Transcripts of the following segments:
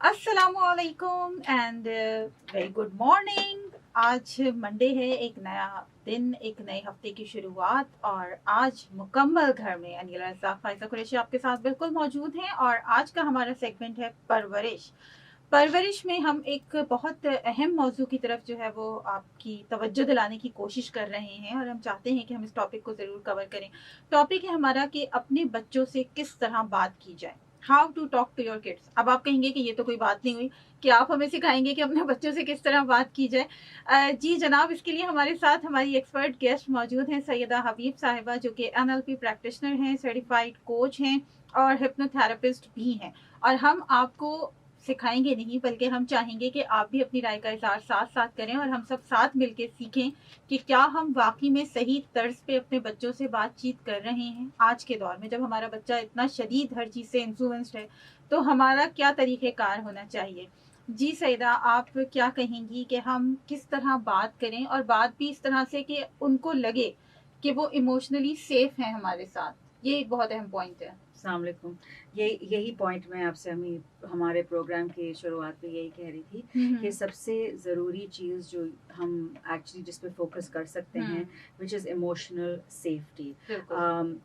अस्सलामुअलैकुम and very good morning. आज Monday है, एक नया दिन, एक नए हफ्ते की शुरुआत। और आज मुकम्मल घर में अनिला रज़ा, फाइज़ा कुरैशी आपके साथ बिल्कुल मौजूद हैं। और आज का हमारा सेगमेंट है परवरिश। परवरिश में हम एक बहुत अहम मौजू की तरफ जो है वो आपकी तवज्जो दिलाने की कोशिश कर रहे हैं, और हम चाहते हैं कि हम इस टॉपिक को ज़रूर कवर करें। टॉपिक है हमारा कि अपने बच्चों से किस तरह बात की जाए, how to talk to your kids. अब आप कहेंगे कि ये तो कोई बात नहीं हुई कि आप हमें सिखाएंगे कि अपने बच्चों से किस तरह बात की जाए। जी जनाब, इसके लिए हमारे साथ हमारी एक्सपर्ट गेस्ट मौजूद हैं, सैयदा हबीब साहिबा, जो कि NLP प्रैक्टिशनर हैं, सर्टिफाइड कोच हैं और हिप्नोथेरेपिस्ट भी हैं। और हम आपको सिखाएंगे नहीं, बल्कि हम चाहेंगे कि आप भी अपनी राय का इज़हार साथ साथ करें और हम सब साथ मिलकर सीखें कि क्या हम वाकई में सही तर्ज पे अपने बच्चों से बातचीत कर रहे हैं। आज के दौर में जब हमारा बच्चा इतना शदीद हर चीज़ से इन्फ्लुएंस्ड है, तो हमारा क्या तरीक़ेकार होना चाहिए। जी सईदा, आप क्या कहेंगी कि हम किस तरह बात करें, और बात भी इस तरह से कि उनको लगे कि वो इमोशनली सेफ हैं हमारे साथ। ये एक बहुत अहम पॉइंट है। अस्सलाम वालेकुम। यही पॉइंट मैं आपसे हमारे प्रोग्राम की शुरुआत में यही कह रही थी कि सबसे ज़रूरी चीज़ जो हम एक्चुअली जिस पे फोकस कर सकते हैं, which is emotional safety,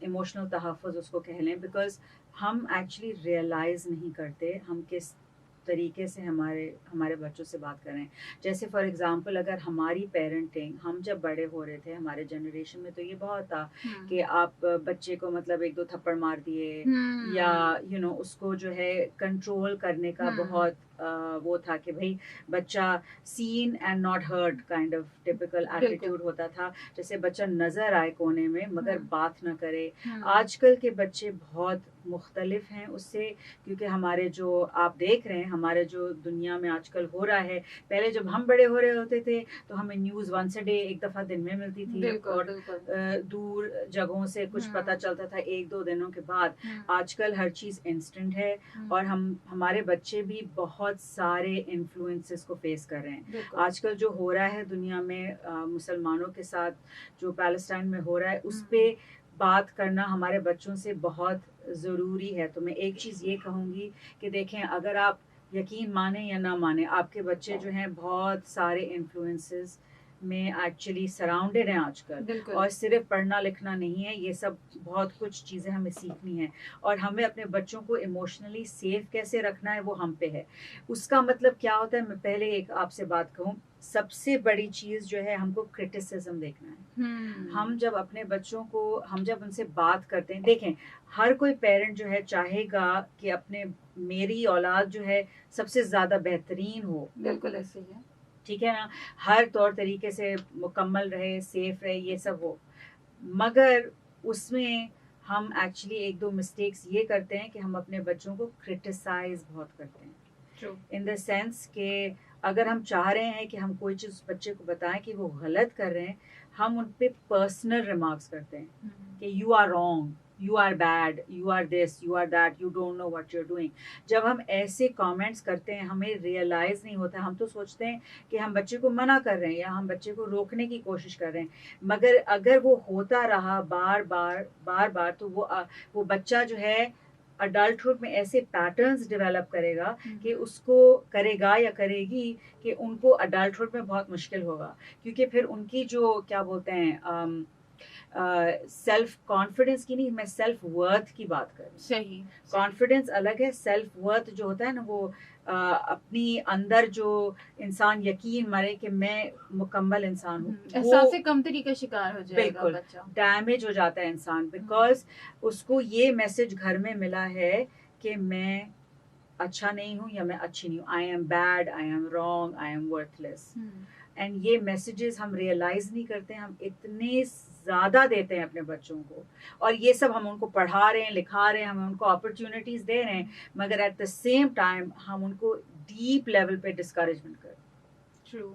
emotional तहफ़्फ़ुज़ उसको कह लें, बिकॉज़ हम एक्चुअली रियलाइज़ नहीं करते हम किस तरीके से हमारे हमारे बच्चों से बात करें। जैसे फॉर एग्ज़ाम्पल, अगर हमारी पेरेंटिंग, हम जब बड़े हो रहे थे हमारे जनरेशन में, तो ये बहुत था कि आप बच्चे को मतलब 1-2 थप्पड़ मार दिए, या उसको जो है कंट्रोल करने का बहुत वो था कि भई बच्चा seen and not heard kind of typical attitude होता था। जैसे बच्चा नज़र आए कोने में मगर बात ना करे। आजकल के बच्चे बहुत मुख्तलिफ हैं उससे, क्योंकि हमारे जो आप देख रहे हैं, हमारे जो दुनिया में आजकल हो रहा है, पहले जब हम बड़े हो रहे होते थे तो हमें न्यूज़ वंस अ डे, एक दफ़ा दिन में मिलती थी, और दूर जगहों से कुछ पता चलता था 1-2 दिनों के बाद। आजकल हर चीज़ इंस्टेंट है, और हमारे बच्चे भी बहुत सारे इन्फ्लुएंसेस को फेस कर रहे हैं। आजकल जो हो रहा है दुनिया में मुसलमानों के साथ, जो पैलेस्टाइन में हो रहा है, उस पे बात करना हमारे बच्चों से बहुत ज़रूरी है। तो मैं एक चीज़ ये कहूँगी कि देखें, अगर आप यकीन माने या ना माने, आपके बच्चे जो हैं बहुत सारे इन्फ्लुएंसेस में एक्चुअली सराउंडेड हैं आजकल, और सिर्फ पढ़ना लिखना नहीं है, ये सब बहुत कुछ चीज़ें हमें सीखनी है, और हमें अपने बच्चों को इमोशनली सेफ कैसे रखना है वो हम पे है। उसका मतलब क्या होता है, मैं पहले एक आपसे बात कहूँ, सबसे बड़ी चीज़ जो है, हमको क्रिटिसिज्म देखना है। हम जब अपने बच्चों को, हम जब उनसे बात करते हैं, देखें, हर कोई पेरेंट जो है चाहेगा कि अपने मेरी औलाद जो है सबसे ज़्यादा बेहतरीन हो। बिल्कुल ऐसे ही है। ठीक है ना? हर तौर तरीके से मुकम्मल रहे, सेफ रहे, ये सब हो। मगर उसमें हम एक्चुअली 1-2 मिस्टेक्स ये करते हैं कि हम अपने बच्चों को क्रिटिसाइज़ बहुत करते हैं। इन द सेंस कि अगर हम चाह रहे हैं कि हम कोई चीज़ उस बच्चे को बताएँ कि वो गलत कर रहे हैं, हम उन पे पर्सनल रिमार्क्स करते हैं कि you are wrong, you are bad, you are this, you are that, you don't know what you are doing. जब हम ऐसे कमेंट्स करते हैं, हमें रियलाइज़ नहीं होता, हम तो सोचते हैं कि हम बच्चे को मना कर रहे हैं या हम बच्चे को रोकने की कोशिश कर रहे हैं। मगर अगर वो होता रहा बार-बार, तो वो बच्चा जो है अडल्टहुड में ऐसे पैटर्न्स डेवलप करेगा कि उसको करेगा या करेगी कि उनको अडल्टहुड में बहुत मुश्किल होगा, क्योंकि फिर उनकी जो क्या बोलते हैं सेल्फ कॉन्फिडेंस की नहीं, मैं सेल्फ वर्थ की बात कर रही हूँ। सही। कॉन्फिडेंस अलग है, सेल्फ वर्थ जो होता है ना, वो अपनी अंदर जो इंसान यकीन मरे कि मैं मुकम्मल इंसान हूँ, एहसास कमतरी का शिकार हो जाएगा बिल्कुल बच्चा। डैमेज हो जाता है इंसान, बिकॉज उसको ये मैसेज घर में मिला है कि मैं अच्छा नहीं हूँ या मैं अच्छी नहीं हूँ, I am bad, I am wrong, I am worthless. And ये मैसेजेस हम रियलाइज़ नहीं करते, हम इतने ज़्यादा देते हैं अपने बच्चों को, और ये सब हम उनको पढ़ा रहे हैं, लिखा रहे हैं, हम उनको अपॉर्च्युनिटीज़ दे रहे हैं, मगर एट द सेम टाइम हम उनको डीप लेवल पे डिस्करेजमेंट कर रहे हैं। True.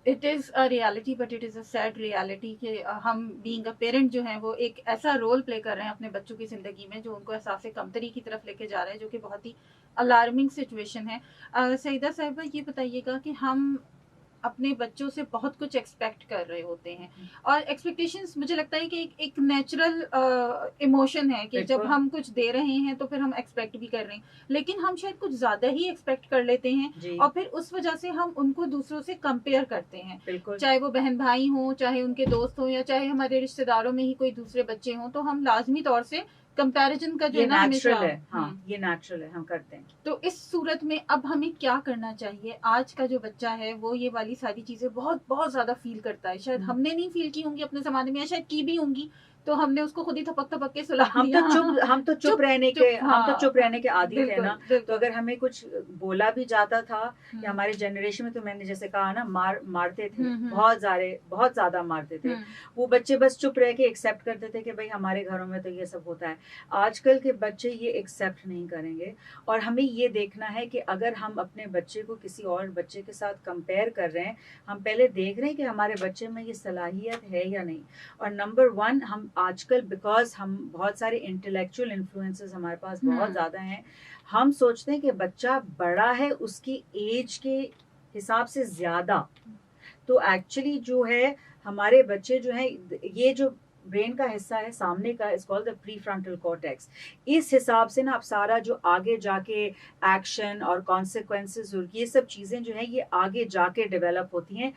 It is a reality, but it is a sad reality कि हम बीइंग अ पेरेंट जो हैं वो एक ऐसा रोल प्ले कर रहे हैं अपने बच्चों की ज़िंदगी में जो उनको एहसास कमतरी की तरफ लेके जा रहे हैं, जो कि बहुत ही अलार्मिंग सिचुएशन है। सईदा साहिबा, ये बताइएगा कि हम अपने बच्चों से बहुत कुछ एक्सपेक्ट कर रहे होते हैं, और एक्सपेक्टेशंस मुझे लगता है कि एक नेचुरल इमोशन है कि जब हम कुछ दे रहे हैं तो फिर हम एक्सपेक्ट भी कर रहे हैं, लेकिन हम शायद कुछ ज्यादा ही एक्सपेक्ट कर लेते हैं और फिर उस वजह से हम उनको दूसरों से कंपेयर करते हैं, चाहे वो बहन भाई हो, चाहे उनके दोस्त हो, या चाहे हमारे रिश्तेदारों में ही कोई दूसरे बच्चे हों, तो हम लाजमी तौर से कंपैरिजन का जो है ना हमेशा है, हाँ, ये नेचुरल है, हम करते हैं। तो इस सूरत में अब हमें क्या करना चाहिए? आज का जो बच्चा है वो ये वाली सारी चीजें बहुत बहुत ज्यादा फील करता है, शायद हमने नहीं फील की होंगी अपने जमाने में, या शायद की भी होंगी तो हमने उसको खुद ही थपक थपक के सुला दिया। हम तो चुप रहने के आदी थे ना, तो अगर हमें कुछ बोला भी जाता था, या हमारे जनरेशन में तो मैंने जैसे कहा ना, मारते थे, बहुत ज्यादा मारते थे, वो बच्चे बस चुप रह के एक्सेप्ट करते थे कि भाई हमारे घरों में तो ये सब होता है। आजकल के बच्चे ये एक्सेप्ट नहीं करेंगे, और हमें ये देखना है कि अगर हम अपने बच्चे को किसी और बच्चे के साथ कंपेयर कर रहे हैं, हम पहले देख रहे हैं कि हमारे बच्चे में ये सलाहियत है या नहीं। और नंबर 1, हम आजकल बिकॉज हम बहुत सारे इंटेलेक्चुअल इन्फ्लुएंसेस हमारे पास बहुत ज्यादा हैं, हम सोचते हैं कि बच्चा बड़ा है उसकी एज के हिसाब से ज्यादा, तो एक्चुअली जो है हमारे बच्चे जो है, ये जो ब्रेन का हिस्सा है सामने का, is called the prefrontal cortex, इस हिसाब से ना अब सारा जो आगे जाके एक्शन और कॉन्सिक्वेंसेस और ये सब चीजें जो है ये आगे जाके डेवलप होती हैं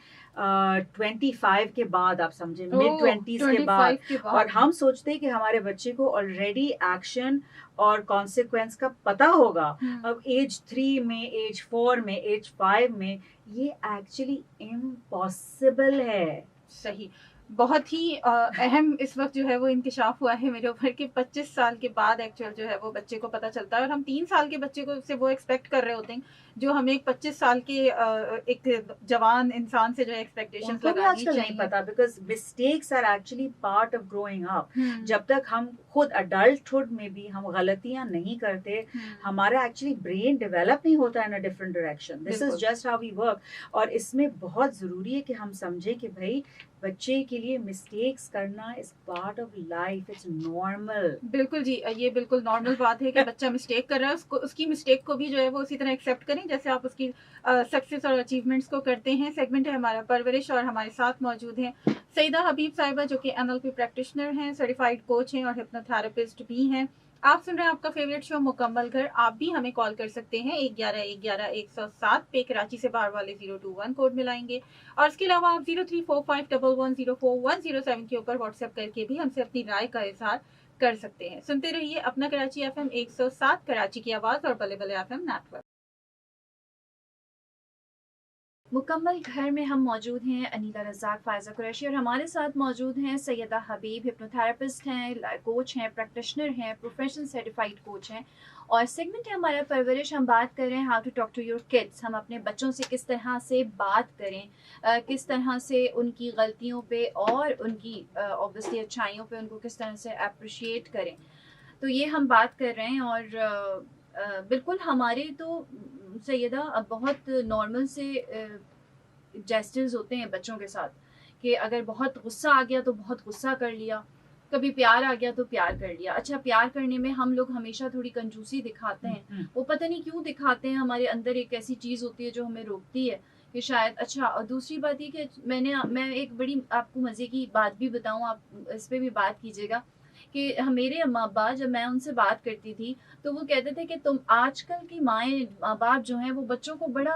25 के बाद, आप समझे, mid-20s के बाद। और हम सोचते हैं कि हमारे बच्चे को ऑलरेडी एक्शन और कॉन्सिक्वेंस का पता होगा। अब एज 3 में, एज 4 में, एज 5 में, ये एक्चुअली इम्पॉसिबल है। सही, बहुत ही अहम इस वक्त जो है वो इंकिशाफ हुआ है मेरे ऊपर कि 25 साल के बाद एक्चुअल जो है वो बच्चे को पता चलता है, और हम 3 साल के बच्चे को से वो एक्सपेक्ट कर रहे होते हैं जो हमें एक 25 साल के एक जवान इंसान से जो है एक्सपेक्टेशंस लगानी चाहिए। नहीं पता, because mistakes are actually part of growing up. जब तक हम खुद अडल्टहुड में भी हम गलतियां नहीं करते, हमारा एक्चुअली ब्रेन डेवलप नहीं होता in a different direction. This is just how we work. और इसमें बहुत जरूरी है कि हम समझे कि भाई बच्चे के लिए मिस्टेक्स करना is part of life, it's normal. बिल्कुल जी, ये बिल्कुल नॉर्मल बात है कि बच्चा मिस्टेक कर रहा है, उसकी मिस्टेक को भी जो है वो उसी तरह एक्सेप्ट करें जैसे आप उसकी सक्सेस और अचीवमेंट्स को करते हैं। सेगमेंट है हमारा परवरिश, और हमारे साथ मौजूद हैं सईदा हबीब साहिबा जो कि NLP प्रैक्टिशनर हैं, सर्टिफाइड कोच हैं और हिप्नोथेरेपिस्ट भी हैं। आप सुन रहे हैं आपका फेवरेट शो मुकम्मल घर। आप भी हमें कॉल कर सकते हैं 111-111-107 पे, कराची से बाहर वाले 021 कोड मिलाएंगे, और इसके अलावा आप 0345110410 के ऊपर व्हाट्सएप करके भी हमसे अपनी राय का इजहार कर सकते हैं। सुनते रहिए अपना कराची FM 107, कराची की आवाज और बल्ले बल्ले FM नेटवर्क। मुकम्मल घर में हम मौजूद हैं अनीला रज़ाक, फ़ायज़ा कुरैशी, और हमारे साथ मौजूद हैं सैयदा हबीब, हिप्नोथेरेपिस्ट हैं, कोच हैं, प्रैक्टिशनर हैं, प्रोफेशनल सर्टिफाइड कोच हैं। और सेगमेंट है हमारा परवरिश। हम बात कर रहे हैं how to talk to your kids. हम अपने बच्चों से किस तरह से बात करें, किस तरह से उनकी गलतियों पे और उनकी ऑब्वियसली अच्छाइयों पे उनको किस तरह से अप्रिशिएट करें, तो ये हम बात कर रहे हैं। और बिल्कुल हमारे तो सैयदा अब बहुत नॉर्मल से जेस्चर्स होते हैं बच्चों के साथ कि अगर बहुत गुस्सा आ गया तो बहुत गुस्सा कर लिया, कभी प्यार आ गया तो प्यार कर लिया। अच्छा, प्यार करने में हम लोग हमेशा थोड़ी कंजूसी दिखाते हैं, वो पता नहीं क्यों दिखाते हैं, हमारे अंदर एक ऐसी चीज़ होती है जो हमें रोकती है कि शायद। अच्छा, और दूसरी बात ये कि मैं एक बड़ी आपको मज़े की बात भी बताऊँ, आप इस पर भी बात कीजिएगा कि मेरे अम्मा अब्बा, जब मैं उनसे बात करती थी तो वो कहते थे कि तुम आजकल की माएँ बाप जो हैं वो बच्चों को बड़ा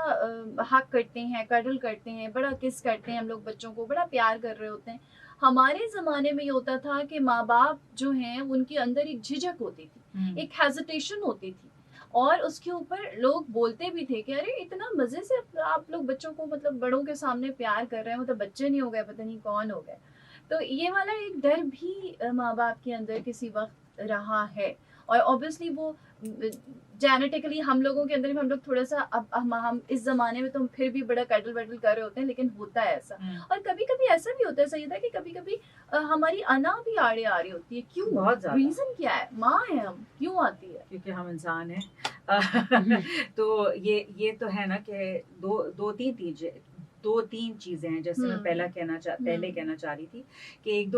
हक करते हैं, कडल करते हैं, बड़ा किस करते हैं, हम लोग बच्चों को बड़ा प्यार कर रहे होते हैं। हमारे ज़माने में ये होता था कि माँ बाप जो हैं उनके अंदर एक झिझक होती थी, एक हेजिटेशन होती थी, और उसके ऊपर लोग बोलते भी थे कि अरे इतना मज़े से आप लोग बच्चों को मतलब बड़ों के सामने प्यार कर रहे हैं, मतलब बच्चे नहीं हो गए, पता नहीं कौन हो गए। तो ये वाला एक डर भी माँ बाप के अंदर किसी वक्त रहा है, और ऑब्वियसली वो जेनेटिकली हम लोगों के अंदर भी, हम लोग थोड़ा सा अब हम इस जमाने में तो हम फिर भी बड़ा कडल वडल कर रहे होते हैं, लेकिन होता है ऐसा। और कभी कभी ऐसा भी होता है सही था कि कभी कभी हमारी अना भी आड़े आ रही होती है। क्यों? बहुत ज्यादा। रीजन क्या है? माँ है हम, क्यों आती है? क्योंकि हम इंसान हैं। तो ये तो है ना कि दो तीन 2-3 चीजें हैं, जैसे मैं पहले कहना चाह रही थी कि एक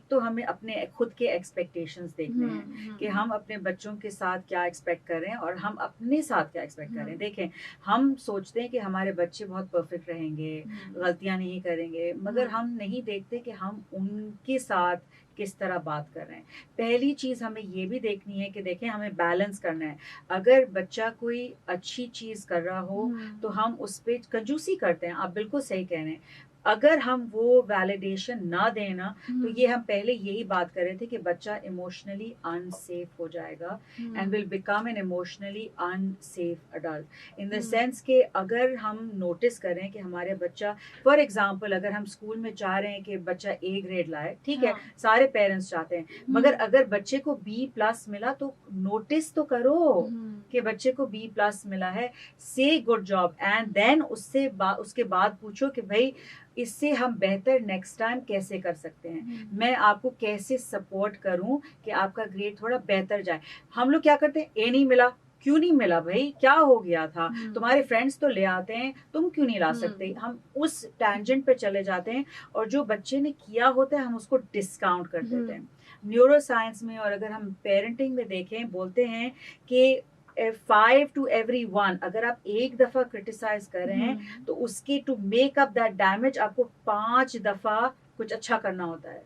तो हमें अपने खुद के एक्सपेक्टेशंस देखने हैं कि हम अपने बच्चों के साथ क्या एक्सपेक्ट कर रहे हैं और हम अपने साथ क्या एक्सपेक्ट कर रहे हैं। देखें, हम सोचते हैं कि हमारे बच्चे बहुत परफेक्ट रहेंगे, गलतियां नहीं करेंगे, मगर हम नहीं देखते कि हम उनके साथ किस तरह बात कर रहे हैं। पहली चीज हमें ये भी देखनी है कि देखें, हमें बैलेंस करना है। अगर बच्चा कोई अच्छी चीज कर रहा हो तो हम उस पे कंजूसी करते हैं। आप बिल्कुल सही कह रहे हैं। अगर हम वो वैलिडेशन ना दें ना, तो ये हम पहले यही बात कर रहे थे कि बच्चा इमोशनली अनसेफ हो जाएगा and will become an emotionally unsafe adult, in the sense कि अगर हम नोटिस करें कि हमारे बच्चा, फॉर एग्जांपल, अगर हम स्कूल में चाह रहे हैं कि बच्चा ए ग्रेड लाए, ठीक है, सारे पेरेंट्स चाहते हैं, मगर अगर बच्चे को B+ मिला तो नोटिस तो करो कि बच्चे को B+ मिला है, से गुड जॉब, एंड देन उसके बाद पूछो कि भाई इससे हम बेहतर नेक्स्ट टाइम कैसे कर सकते हैं, मैं आपको कैसे सपोर्ट करूं कि आपका ग्रेड थोड़ा बेहतर जाए। हम लोग क्या करते हैं, ए नहीं मिला, क्यों नहीं मिला भाई, क्या हो गया था, तुम्हारे फ्रेंड्स तो ले आते हैं, तुम क्यों नहीं ला सकते। हम उस टैंजेंट पे चले जाते हैं और जो बच्चे ने किया होता है हम उसको डिस्काउंट कर देते हैं। न्यूरो साइंस में और अगर हम पेरेंटिंग में देखें, बोलते हैं कि 5 to every 1, अगर आप एक दफा क्रिटिसाइज कर रहे हैं तो उसके to make up that damage आपको 5 दफा कुछ अच्छा करना होता है।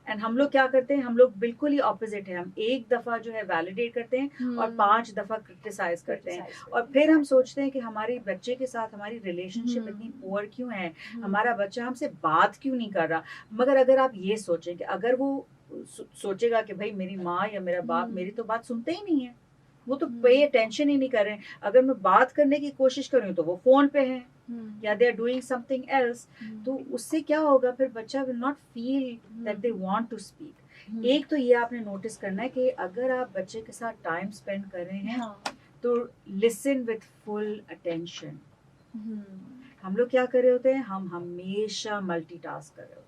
एंड हम लोग क्या करते हैं, हम लोग बिल्कुल ही ऑपोजिट है। हम एक दफा जो है वैलिडेट करते हैं और 5 दफा क्रिटिसाइज करते हैं, और फिर हम सोचते हैं कि हमारे बच्चे के साथ हमारी रिलेशनशिप इतनी पुअर क्यों है, हमारा बच्चा हमसे बात क्यों नहीं कर रहा। मगर अगर आप ये सोचें कि अगर वो सोचेगा कि भाई मेरी माँ या मेरा बाप मेरी तो बात सुनते ही नहीं है, वो तो पे अटेंशन ही नहीं कर रहे हैं, अगर मैं बात करने की कोशिश करूँ तो वो फोन पे है या they are doing something else, तो उससे क्या होगा, फिर बच्चा will not feel that they want to speak. एक तो ये आपने नोटिस करना है कि अगर आप बच्चे के साथ टाइम स्पेंड कर रहे हैं तो लिसन विथ फुल अटेंशन। हम लोग क्या कर रहे होते हैं, हम हमेशा मल्टीटास्क कर रहे होते हैं,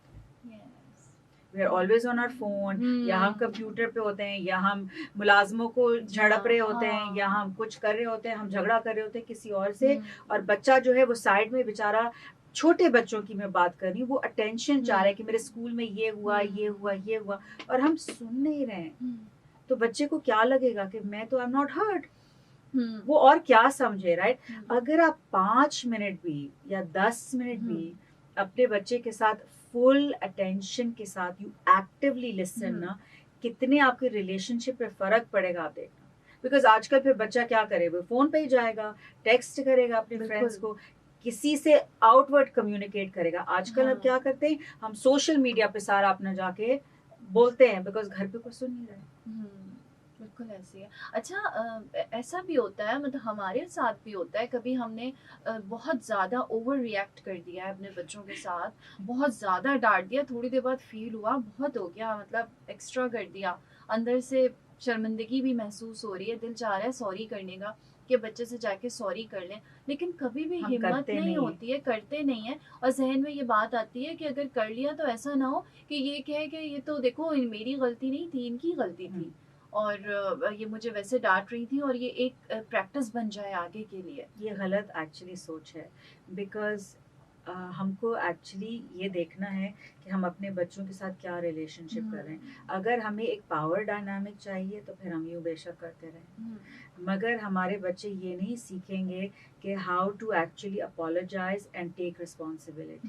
we are always on our phone, या हम कंप्यूटर पे होते हैं, या हम मुलाजमों को झड़प रहे होते हैं, या हम कुछ कर रहे होते हैं, हम झगड़ा कर रहे होते हैं किसी और से, और बच्चा जो है वो साइड में बेचारा, छोटे बच्चों की मैं बात कर रही हूँ, वो अटेंशन चाह रहे हैं कि मेरे स्कूल में ये हुआ ये हुआ ये हुआ, और हम सुन नहीं रहे हैं। तो बच्चे को क्या लगेगा कि मैं तो आई एम नॉट हर्ड, वो और क्या समझे, राइट। अगर आप 5 मिनट भी या 10 मिनट भी अपने बच्चे के साथ फुल अटेंशन के साथ यू एक्टिवली लिसन ना, कितने आपके रिलेशनशिप पे फर्क पड़ेगा आप देखना। बिकॉज आजकल फिर बच्चा क्या करे, वो फोन पे ही जाएगा, टेक्स्ट करेगा अपने फ्रेंड्स को, किसी से आउटवर्ड कम्युनिकेट करेगा। आजकल अब क्या करते हैं, हम सोशल मीडिया पे सारा अपना जाके बोलते हैं, बिकॉज घर पे कोई सुन नहीं रहा है। बिल्कुल ऐसी है। अच्छा, ऐसा भी होता है, मतलब हमारे साथ भी होता है, कभी हमने बहुत ज़्यादा ओवर रिएक्ट कर दिया है अपने बच्चों के साथ, बहुत ज़्यादा डांट दिया, थोड़ी देर बाद फील हुआ बहुत हो गया, मतलब एक्स्ट्रा कर दिया, अंदर से शर्मिंदगी भी महसूस हो रही है, दिल चाह रहा है सॉरी करने का कि बच्चे से जाके सॉरी कर लें, लेकिन कभी भी हिम्मत नहीं होती है, करते नहीं है, और जहन में ये बात आती है कि अगर कर लिया तो ऐसा ना हो कि ये कहे कि ये तो देखो मेरी गलती नहीं थी, इनकी गलती थी, और ये मुझे वैसे डांट रही थी, और ये एक प्रैक्टिस बन जाए आगे के लिए। ये गलत एक्चुअली सोच है, बिकॉज हमको एक्चुअली ये देखना है कि हम अपने बच्चों के साथ क्या रिलेशनशिप कर रहे हैं। अगर हमें एक पावर डायनामिक चाहिए तो फिर हम यूँ बेशक करते रहें, मगर हमारे बच्चे ये नहीं सीखेंगे कि how to actually apologise and take responsibility.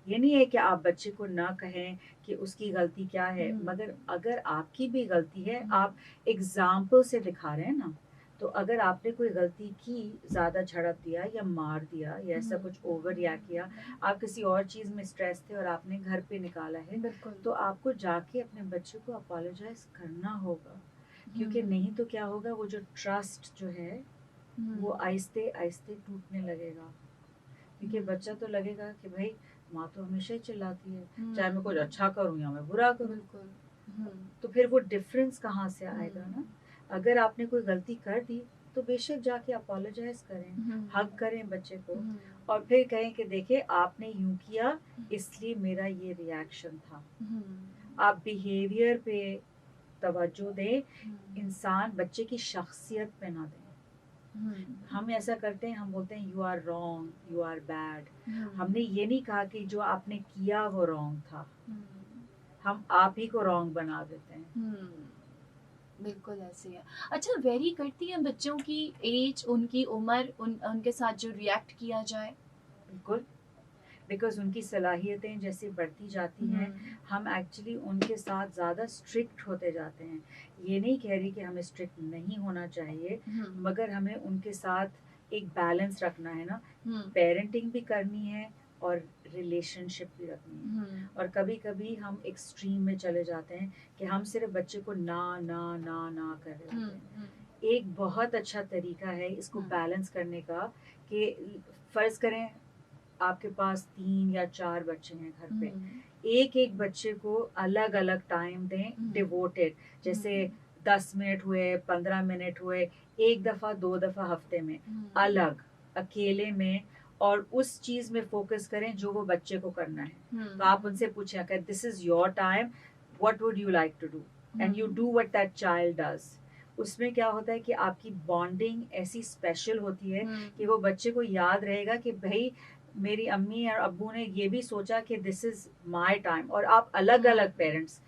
ये नहीं है कि आप बच्चे को ना कहें कि उसकी गलती क्या है, मगर अगर आपकी भी गलती है, आप एग्जाम्पल से दिखा रहे हैं ना। तो अगर आपने कोई गलती की, ज़्यादा झड़प दिया या मार दिया या ऐसा कुछ ओवर रिएक्ट किया, आप किसी और चीज़ में स्ट्रेस थे और आपने घर पे निकाला है, तो आपको जाके अपने बच्चे को अपोलोजाइज करना होगा, क्योंकि नहीं तो क्या होगा, वो जो ट्रस्ट जो है वो आहिस्ते आहिस्ते टूटने लगेगा। क्योंकि बच्चा तो लगेगा कि भाई माँ तो हमेशा ही चिल्लाती है, चाहे मैं कुछ अच्छा करूँ या मैं बुरा करूँ, तो फिर वो डिफरेंस कहाँ से आएगा ना। अगर आपने कोई गलती कर दी तो बेशक जाके अपोलोजाइज करें, हग करें बच्चे को, और फिर कहें कि देखिए आपने यूं किया इसलिए मेरा ये रिएक्शन था। आप बिहेवियर पे तवज्जो दें, इंसान बच्चे की शख्सियत पे ना दें। हम ऐसा करते हैं, हम बोलते हैं you are wrong, you are bad. हमने ये नहीं कहा कि जो आपने किया वो रॉन्ग था, हम आप ही को रॉन्ग बना देते हैं। बिल्कुल ऐसे है। अच्छा, वेरी करती है बच्चों की एज, उनकी उम्र, उनके साथ जो रिएक्ट किया जाए? बिल्कुल, बिकॉज उनकी सलाहियतें जैसे बढ़ती जाती हैं, हम एक्चुअली उनके साथ ज़्यादा स्ट्रिक्ट होते जाते हैं। ये नहीं कह रही कि हमें स्ट्रिक्ट नहीं होना चाहिए, मगर हमें उनके साथ एक बैलेंस रखना है ना। पेरेंटिंग भी करनी है और रिलेशनशिप भी रखनी है। और कभी कभी हम एक्सट्रीम में चले जाते हैं कि हम सिर्फ बच्चे को ना ना ना ना कर रहे होते हैं। एक बहुत अच्छा तरीका है इसको बैलेंस करने का कि फ़र्ज़ करें आपके पास 3 या 4 बच्चे हैं घर पे, एक एक बच्चे को अलग अलग टाइम दें, डिवोटेड, जैसे 10 मिनट हुए, 15 मिनट हुए, एक दफ़ा 2 दफ़ा हफ्ते में, अलग अकेले में, और उस चीज़ में फोकस करें जो वो बच्चे को करना है। तो आप उनसे पूछें अगर this is your time, what would you like to do, and you do what that child does. उसमें क्या होता है कि आपकी बॉन्डिंग ऐसी स्पेशल होती है कि वो बच्चे को याद रहेगा कि भाई मेरी अम्मी और अब्बू ने ये भी सोचा कि दिस इज माय टाइम। और आप अलग अलग पेरेंट्स,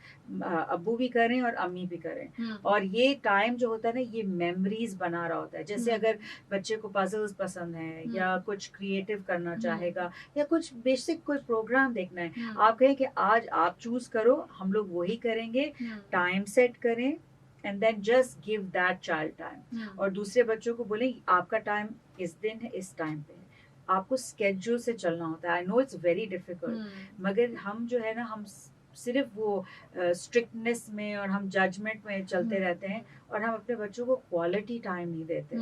अब्बू भी करें और अम्मी भी करें, और ये टाइम जो होता है ना, ये मेमोरीज बना रहा होता है। जैसे अगर बच्चे को पजल्स पसंद है या कुछ क्रिएटिव करना चाहेगा या कुछ बेसिक कोई प्रोग्राम देखना है, आप कहें कि आज आप चूज करो, हम लोग वही करेंगे, टाइम सेट करें, and then just give that child time. और दूसरे बच्चों को बोले आपका टाइम इस दिन है, इस टाइम पे है। आपको स्केड्यूल से चलना होता है। I know it's very difficult, मगर हम जो है ना, हम सिर्फ वो स्ट्रिक्टनेस में और हम जजमेंट में चलते रहते हैं, और हम अपने बच्चों को क्वालिटी टाइम नहीं देते,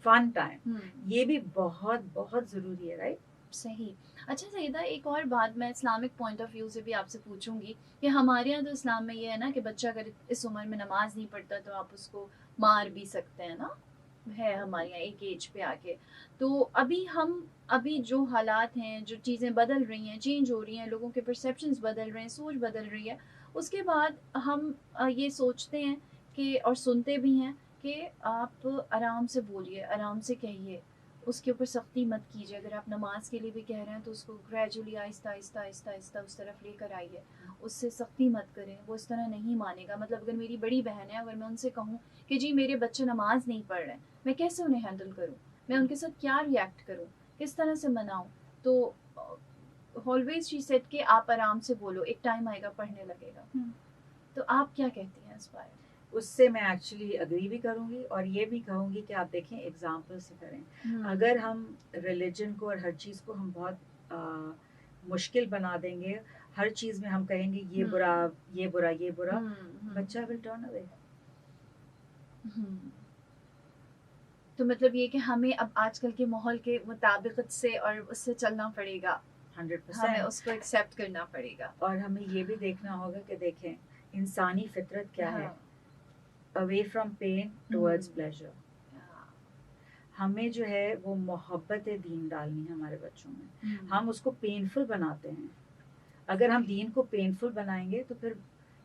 फन टाइम। ये भी बहुत बहुत ज़रूरी है, राइट? सही। अच्छा सईदा, एक और बात मैं इस्लामिक पॉइंट ऑफ व्यू से भी आपसे पूछूंगी कि हमारे यहाँ तो इस्लाम में ये है ना कि बच्चा अगर इस उम्र में नमाज नहीं पढ़ता तो आप उसको मार भी सकते हैं ना, है हमारे यहाँ एक एज पे आके। तो अभी जो हालात हैं, जो चीज़ें बदल रही हैं, चेंज हो रही हैं, लोगों के परसेप्शंस बदल रहे हैं, सोच बदल रही है, उसके बाद हम ये सोचते हैं कि, और सुनते भी हैं कि आप आराम से बोलिए, आराम से कहिए, उसके ऊपर सख्ती मत कीजिए। अगर आप नमाज के लिए भी कह रहे हैं तो उसको ग्रेजुअली आहिस्ता आहिस्ता आहिस्ता आहिस्ता उस तरफ लेकर आइए, उससे सख्ती मत करें, वो इस तरह नहीं मानेगा। मतलब अगर मेरी बड़ी बहन है, अगर मैं उनसे कहूँ कि जी मेरे बच्चे नमाज नहीं पढ़ रहे हैं, मैं कैसे उन्हें हैंडल करूँ, मैं उनके साथ क्या रिएक्ट करूँ, किस तरह से मनाऊँ, तो ऑलवेज शी सेड कि आप आराम से बोलो, एक टाइम आएगा पढ़ने लगेगा। तो आप क्या कहती हैं इस बारे में? उससे मैं एक्चुअली अग्री भी करूँगी, और ये भी कहूँगी कि आप देखें एग्जाम्पल से करें। अगर हम रिलीजन को और हर चीज़ को हम बहुत मुश्किल बना देंगे, हर चीज़ में हम कहेंगे ये बुरा, ये बुरा, ये बुरा, बच्चा विल टर्न अवे। तो मतलब ये कि हमें अब आजकल के माहौल के मुताबिक से और उससे चलना पड़ेगा, 100%। हमें उसको एक्सेप्ट करना पड़ेगा। और हमें ये भी देखना होगा कि देखें इंसानी फितरत क्या है, away from pain towards pleasure. हमें जो है वो मोहब्बत दीन डालनी है हमारे बच्चों में। हम उसको पेनफुल बनाते हैं। अगर हम दीन को पेनफुल बनाएंगे तो फिर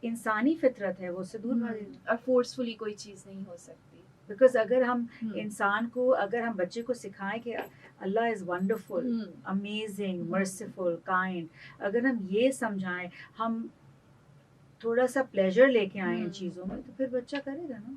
इंसानी फितरत है वो उससे दूर भागेगी, और फोर्सफुली कोई चीज़ नहीं हो सकती। बिकॉज अगर हम इंसान को, अगर हम बच्चे को सिखाएं कि Allah is wonderful, amazing, merciful, kind, अगर हम ये समझाएं, हम थोड़ा सा प्लेजर लेके आए इन चीज़ों में, तो फिर बच्चा करेगा ना।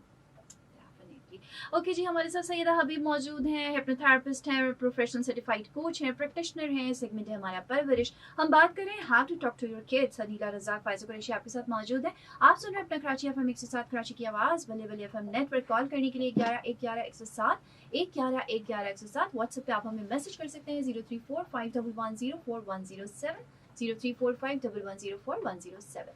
ओके जी, हमारे साथ सैयदा हबीब मौजूद हैं, हिप्नोथेरेपिस्ट हैं, प्रोफेशनल सर्टिफाइड कोच हैं, प्रैक्टिशनर हैं। सेगमेंट है हमारा परवरिश। हम बात कर रहे हैं how to talk to your kids. Anila Razaq, Faiza Qureshi आपके साथ मौजूद है। आप सुन रहे हैं अपना कराची FM 107 कराची की आवाज़, बल्ले बल्ले FM नेटवर्क। कॉल करने के लिए 11 111 107 व्हाट्सएप पे आप हमें मैसेज कर सकते हैं 034511041070 034511041070।